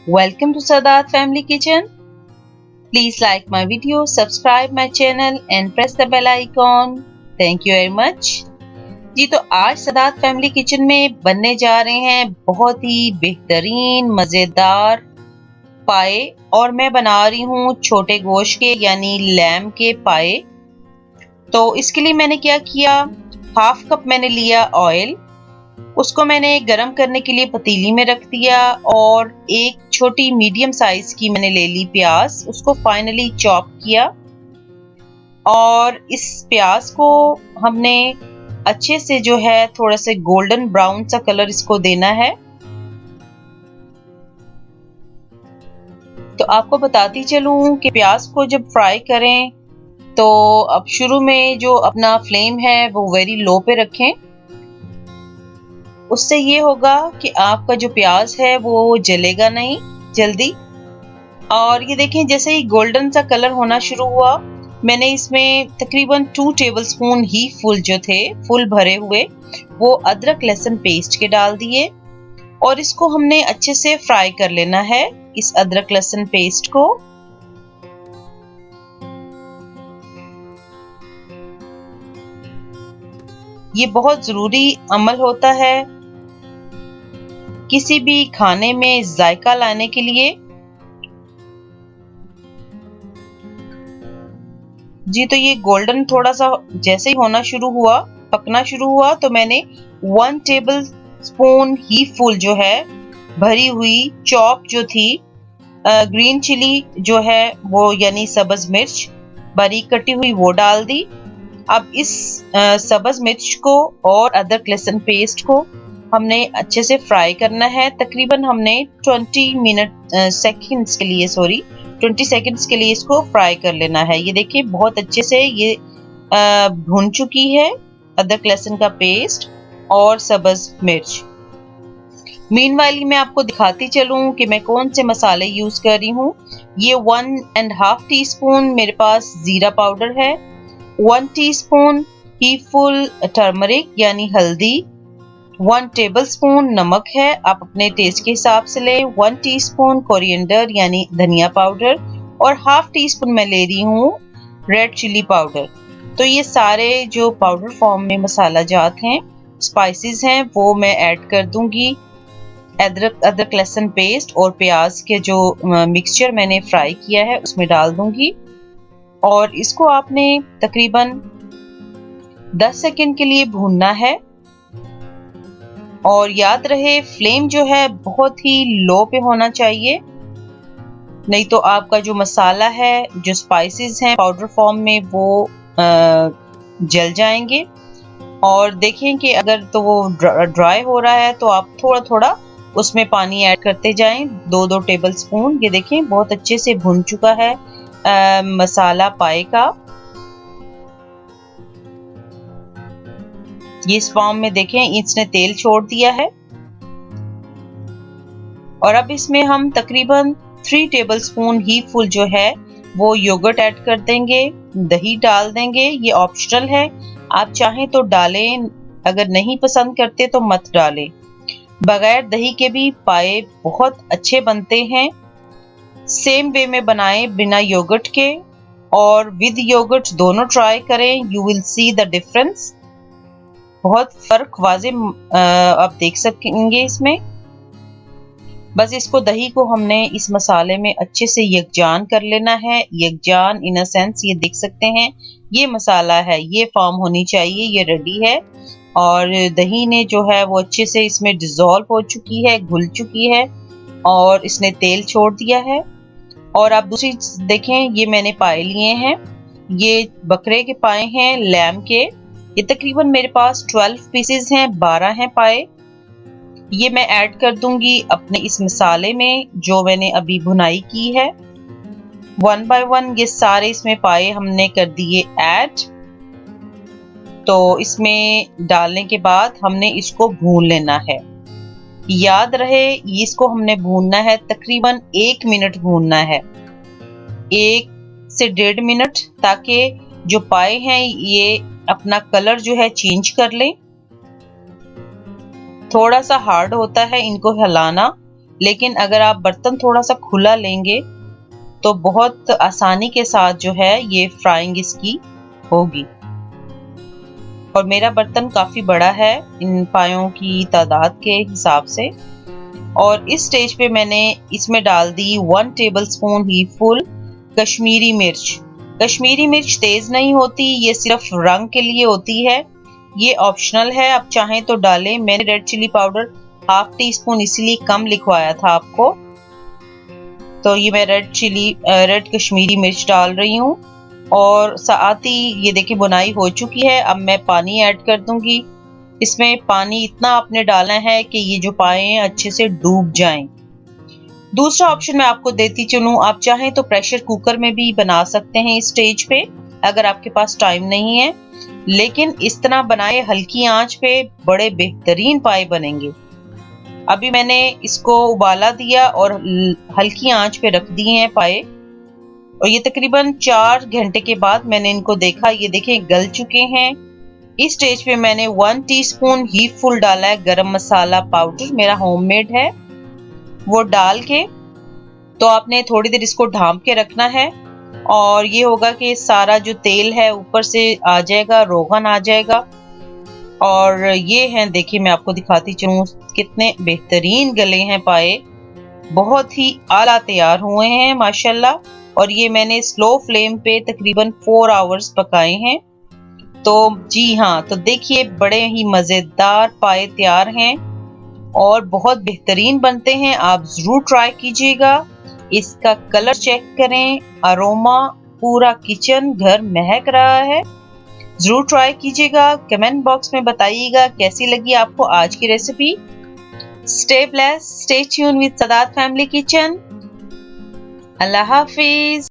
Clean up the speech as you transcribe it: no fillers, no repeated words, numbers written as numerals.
Welcome to Sadat Family Kitchen. Please like my video, subscribe my channel and press the bell icon. Thank you very much. जी तो आज Sadat family kitchen में बनने जा रहे हैं बहुत ही बेहतरीन मज़ेदार पाए और मैं बना रही हूँ छोटे गोश्त के यानी लैम के पाए। तो इसके लिए मैंने क्या किया, हाफ कप मैंने लिया ऑयल, उसको मैंने गरम करने के लिए पतीली में रख दिया और एक छोटी मीडियम साइज की मैंने ले ली प्याज, उसको फाइनली चॉप किया और इस प्याज को हमने अच्छे से जो है थोड़ा सा गोल्डन ब्राउन सा कलर इसको देना है। तो आपको बताती चलूं कि प्याज को जब फ्राई करें तो अब शुरू में जो अपना फ्लेम है वो वेरी लो पे रखें। उससे ये होगा कि आपका जो प्याज है वो जलेगा नहीं जल्दी। और ये देखें जैसे ही गोल्डन सा कलर होना शुरू हुआ, मैंने इसमें तकरीबन 2 टेबलस्पून ही फुल भरे हुए वो अदरक लहसुन पेस्ट के डाल दिए और इसको हमने अच्छे से फ्राई कर लेना है, इस अदरक लहसुन पेस्ट को। ये बहुत जरूरी अमल होता है किसी भी खाने में जायका लाने के लिए। जी तो ये गोल्डन थोड़ा सा जैसे ही होना शुरू हुआ, पकना शुरू हुआ, तो मैंने 1 टेबल स्पून ही फुल जो है भरी हुई चॉप जो थी ग्रीन चिली जो है वो यानी सब्ज मिर्च बारीक कटी हुई वो डाल दी। अब इस सब्ज मिर्च को और अदरक लहसुन पेस्ट को हमने अच्छे से फ्राई करना है। तकरीबन हमने 20 सेकंड्स के लिए इसको फ्राई कर लेना है। ये देखिए बहुत अच्छे से ये भुन चुकी है अदरक लहसुन का पेस्ट और सब्ज मिर्च। मीनवाइल मैं आपको दिखाती चलूं कि मैं कौन से मसाले यूज कर रही हूँ। ये 1.5 टीस्पून मेरे पास जीरा पाउडर है, 1 टीस्पून ही फुल टर्मरिक यानी हल्दी, 1 टेबलस्पून नमक है, आप अपने टेस्ट के हिसाब से लें, 1 टीस्पून कोरिएंडर यानी धनिया पाउडर और हाफ टीस्पून मैं ले रही हूँ रेड चिली पाउडर। तो ये सारे जो पाउडर फॉर्म में मसाला जात हैं, स्पाइसेस हैं, वो मैं ऐड कर दूंगी। अदरक लहसुन पेस्ट और प्याज के जो मिक्सचर मैंने फ्राई किया है उसमें डाल दूंगी और इसको आपने तकरीबन 10 सेकंड के लिए भूनना है। और याद रहे फ्लेम जो है बहुत ही लो पे होना चाहिए, नहीं तो आपका जो मसाला है, जो स्पाइसेस हैं पाउडर फॉर्म में वो जल जाएंगे। और देखें कि अगर तो वो ड्राई हो रहा है तो आप थोड़ा थोड़ा उसमें पानी ऐड करते जाएं, 2-2 टेबल स्पून। ये देखें बहुत अच्छे से भुन चुका है मसाला पाए का। ये इस फॉर्म में देखें इसने तेल छोड़ दिया है और अब इसमें हम तकरीबन 3 टेबलस्पून ही फुल जो है वो योगर्ट ऐड कर देंगे, दही डाल देंगे। ये ऑप्शनल है, आप चाहें तो डालें, अगर नहीं पसंद करते तो मत डालें। बगैर दही के भी पाए बहुत अच्छे बनते हैं। सेम वे में बनाएं बिना योगर्ट के और विद योगर्ट, दोनों ट्राई करें, you will see the difference. बहुत फर्क वाजे आप देख सकेंगे इसमें। बस इसको दही को हमने इस मसाले में अच्छे से यकजान कर लेना है। यकजान इन अ सेंस ये देख सकते हैं ये मसाला है, ये फॉर्म होनी चाहिए, ये रेडी है। और दही ने जो है वो अच्छे से इसमें डिजोल्व हो चुकी है, घुल चुकी है और इसने तेल छोड़ दिया है। और आप दूसरी देखें, ये मैंने पाए लिए हैं, ये बकरे के पाए हैं लैम के। ये तकरीबन मेरे पास 12 पीसेस हैं, 12 हैं पाए। ये मैं ऐड कर दूंगी अपने इस मसाले में जो मैंने अभी भुनाई की है। 1 बाय 1 ये सारे इसमें पाए हमने कर दिए ऐड। तो इसमें डालने के बाद हमने इसको भून लेना है। याद रहे इसको हमने भूनना है तकरीबन 1 मिनट भूनना है, 1 से 1.5 मिनट, ताकि जो पाए हैं ये अपना कलर जो है चेंज कर लें। थोड़ा सा हार्ड होता है इनको हिलाना, लेकिन अगर आप बर्तन थोड़ा सा खुला लेंगे तो बहुत आसानी के साथ जो है ये फ्राइंग इसकी होगी। और मेरा बर्तन काफी बड़ा है इन पायों की तादाद के हिसाब से। और इस स्टेज पे मैंने इसमें डाल दी 1 टेबलस्पून ही फुल कश्मीरी मिर्च। कश्मीरी मिर्च तेज नहीं होती, ये सिर्फ रंग के लिए होती है, ये ऑप्शनल है, आप चाहें तो डालें। मैंने रेड चिली पाउडर ½ टीस्पून इसीलिए कम लिखवाया था आपको। तो ये मैं रेड कश्मीरी मिर्च डाल रही हूँ और साथ ही ये देखिए बुनाई हो चुकी है। अब मैं पानी ऐड कर दूंगी। इसमें पानी इतना आपने डालना है कि ये जो पाए अच्छे से डूब जाएं। दूसरा ऑप्शन मैं आपको देती चलूं, आप चाहें तो प्रेशर कुकर में भी बना सकते हैं इस स्टेज पे अगर आपके पास टाइम नहीं है, लेकिन इस तरह बनाए हल्की आंच पे बड़े बेहतरीन पाए बनेंगे। अभी मैंने इसको उबाला दिया और हल्की आंच पे रख दिए हैं पाए और ये तकरीबन 4 घंटे के बाद मैंने इनको देखा, ये देखें गल चुके हैं। इस स्टेज पे मैंने 1 टीस्पून ही फुल डाला है गरम मसाला पाउडर, मेरा होममेड है, वो डाल के तो आपने थोड़ी देर इसको ढांप के रखना है और ये होगा कि सारा जो तेल है ऊपर से आ जाएगा, रोगन आ जाएगा। और ये हैं, देखिए मैं आपको दिखाती चलूं कितने बेहतरीन गले हैं पाए, बहुत ही आला तैयार हुए हैं माशाल्लाह। और ये मैंने स्लो फ्लेम पे तकरीबन 4 आवर्स पकाए हैं। तो जी हाँ, तो देखिए बड़े ही मजेदार पाए तैयार हैं और बहुत बेहतरीन बनते हैं। आप जरूर ट्राई कीजिएगा। इसका कलर चेक करें, अरोमा पूरा किचन घर महक रहा है। जरूर ट्राई कीजिएगा। कमेंट बॉक्स में बताइएगा कैसी लगी आपको आज की recipe. Stay blessed, stay tune with Sadat family kitchen. Allah Hafiz.